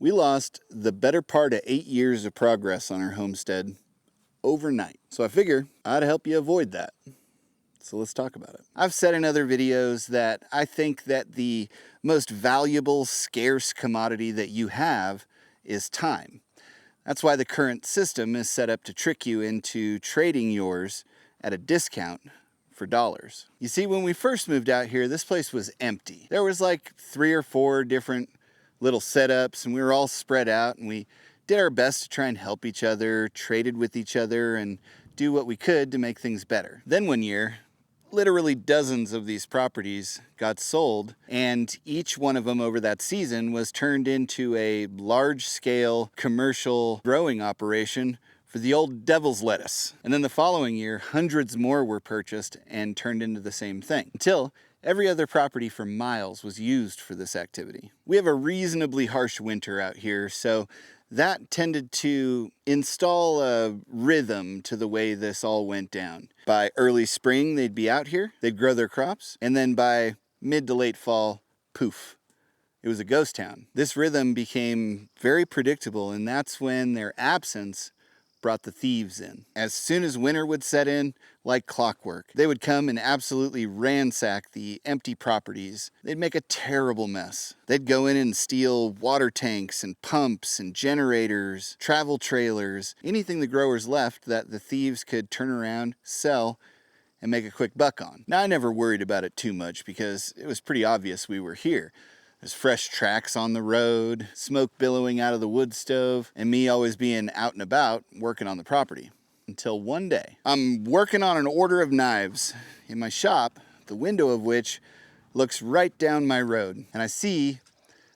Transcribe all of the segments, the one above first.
We lost the better part of 8 years of progress on our homestead overnight. So I figure I'd help you avoid that. So let's talk about it. I've said in other videos that I think that the most valuable, scarce commodity that you have is time. That's why the current system is set up to trick you into trading yours at a discount for dollars. You see, when we first moved out here, this place was empty. There was like 3 or 4 different little setups, and we were all spread out, and we did our best to try and help each other, traded with each other, and do what we could to make things better. Then one year, literally dozens of these properties got sold, and each one of them over that season was turned into a large-scale commercial growing operation for the old devil's lettuce. And then the following year, hundreds more were purchased and turned into the same thing, until every other property for miles was used for this activity. We have a reasonably harsh winter out here, so that tended to install a rhythm to the way this all went down. By early spring, they'd be out here, they'd grow their crops, and then by mid to late fall, poof. It was a ghost town. This rhythm became very predictable, and that's when their absence brought the thieves in. As soon as winter would set in, like clockwork, they would come and absolutely ransack the empty properties. They'd make a terrible mess. They'd go in and steal water tanks and pumps and generators, travel trailers, anything the growers left that the thieves could turn around, sell, and make a quick buck on. Now, I never worried about it too much because it was pretty obvious we were here. There's fresh tracks on the road, smoke billowing out of the wood stove, and me always being out and about working on the property. Until one day, I'm working on an order of knives in my shop, the window of which looks right down my road. And I see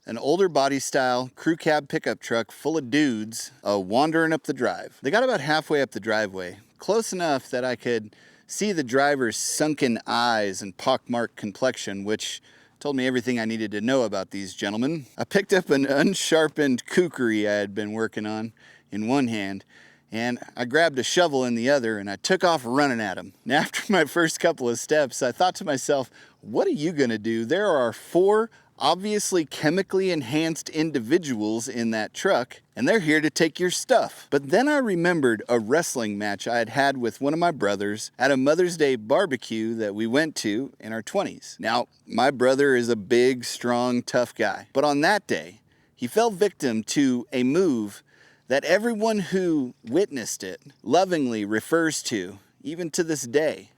an older body style crew cab pickup truck full of dudes wandering up the drive. They got about halfway up the driveway, close enough that I could see the driver's sunken eyes and pockmarked complexion, which told me everything I needed to know about these gentlemen. I picked up an unsharpened kukri I had been working on in one hand, and I grabbed a shovel in the other, and I took off running at them. And after my first couple of steps, I thought to myself, what are you gonna do? There are 4 obviously chemically enhanced individuals in that truck, and they're here to take your stuff. But then I remembered a wrestling match I had had with one of my brothers at a Mother's Day barbecue that we went to in our 20s. Now, my brother is a big, strong, tough guy. But on that day, he fell victim to a move that everyone who witnessed it lovingly refers to, even to this day,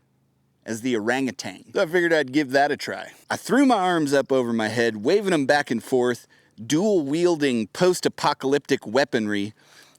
as the orangutan. So I figured I'd give that a try. I threw my arms up over my head, waving them back and forth, dual-wielding post-apocalyptic weaponry,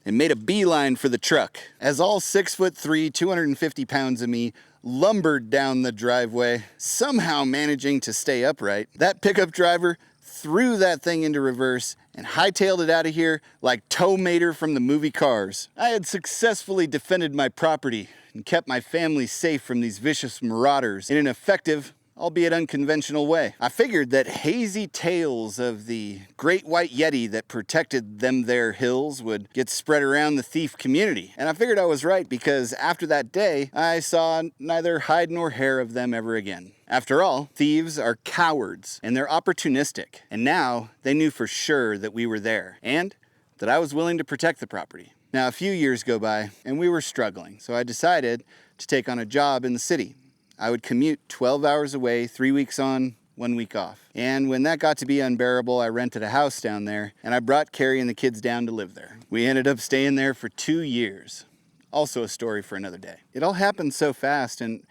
and made a beeline for the truck. As all 6'3", 250 pounds of me lumbered down the driveway, somehow managing to stay upright, that pickup driver threw that thing into reverse and hightailed it out of here like Tow Mater from the movie Cars. I had successfully defended my property and kept my family safe from these vicious marauders in an effective, albeit unconventional way. I figured that hazy tales of the great white yeti that protected them there hills would get spread around the thief community. And I figured I was right, because after that day, I saw neither hide nor hair of them ever again. After all, thieves are cowards, and they're opportunistic. And now they knew for sure that we were there, and that I was willing to protect the property. Now, a few years go by, and we were struggling, so I decided to take on a job in the city. I would commute 12 hours away, 3 weeks on, 1 week off. And when that got to be unbearable, I rented a house down there, and I brought Carrie and the kids down to live there. We ended up staying there for 2 years. Also a story for another day. It all happened so fast, and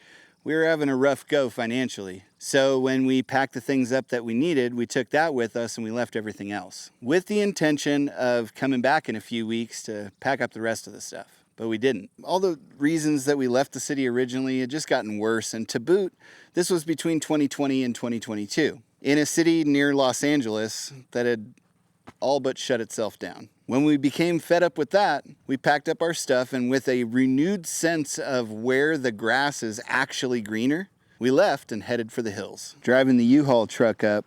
we were having a rough go financially. So when we packed the things up that we needed, we took that with us and we left everything else, with the intention of coming back in a few weeks to pack up the rest of the stuff. But we didn't. All the reasons that we left the city originally had just gotten worse, and to boot, this was between 2020 and 2022, in a city near Los Angeles that had all but shut itself down. When we became fed up with that, we packed up our stuff, and with a renewed sense of where the grass is actually greener, we left and headed for the hills. Driving the U-Haul truck up,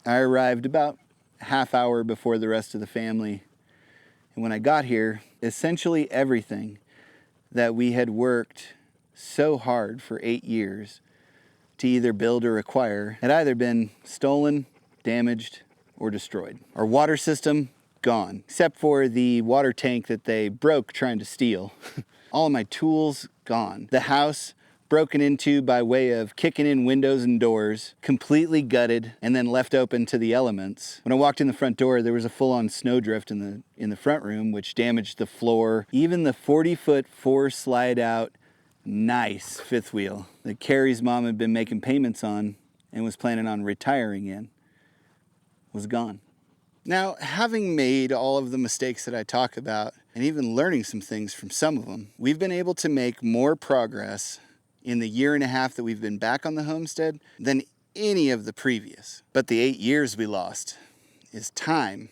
I arrived about a half hour before the rest of the family. And when I got here, essentially everything that we had worked so hard for 8 years to either build or acquire had either been stolen, damaged, or destroyed. Our water system gone, except for the water tank that they broke trying to steal. All of my tools gone. The house broken into by way of kicking in windows and doors, completely gutted and then left open to the elements. When I walked in the front door, there was a full-on snowdrift in the front room, which damaged the floor. Even the 40-foot 4-slide-out nice fifth wheel that Carrie's mom had been making payments on and was planning on retiring in was gone. Now, having made all of the mistakes that I talk about and even learning some things from some of them, we've been able to make more progress in the year and a half that we've been back on the homestead than any of the previous. But the 8 years we lost is time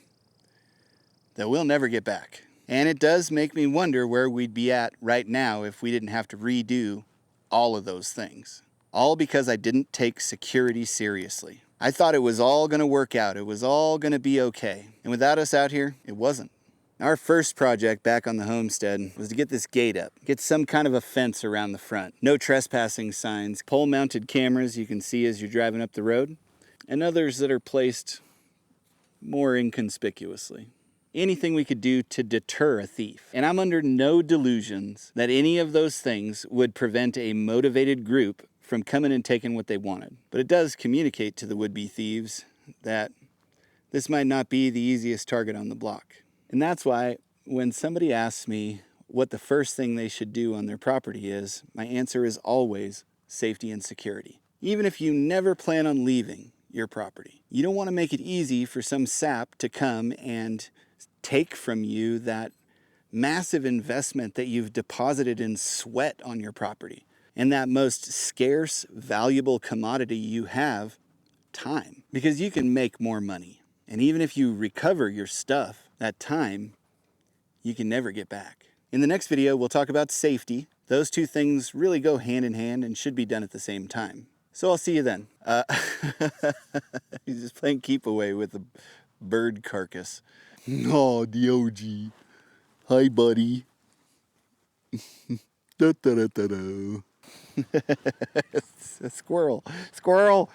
that we'll never get back. And it does make me wonder where we'd be at right now if we didn't have to redo all of those things. All because I didn't take security seriously. I thought it was all gonna work out. It was all gonna be okay. And without us out here, it wasn't. Our first project back on the homestead was to get this gate up, get some kind of a fence around the front. No trespassing signs, pole-mounted cameras you can see as you're driving up the road, and others that are placed more inconspicuously. Anything we could do to deter a thief. And I'm under no delusions that any of those things would prevent a motivated group from coming and taking what they wanted. But it does communicate to the would-be thieves that this might not be the easiest target on the block. And that's why when somebody asks me what the first thing they should do on their property is, my answer is always safety and security. Even if you never plan on leaving your property, you don't want to make it easy for some sap to come and take from you that massive investment that you've deposited in sweat on your property. And that most scarce, valuable commodity you have, time. Because you can make more money. And even if you recover your stuff, that time, you can never get back. In the next video, we'll talk about safety. Those two things really go hand in hand and should be done at the same time. So I'll see you then. He's just playing keep away with a bird carcass. Oh, the OG. Hi, buddy. Da, da, da, da, da. A squirrel. Squirrel!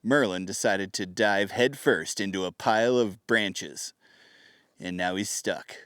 Merlin decided to dive headfirst into a pile of branches. And now he's stuck.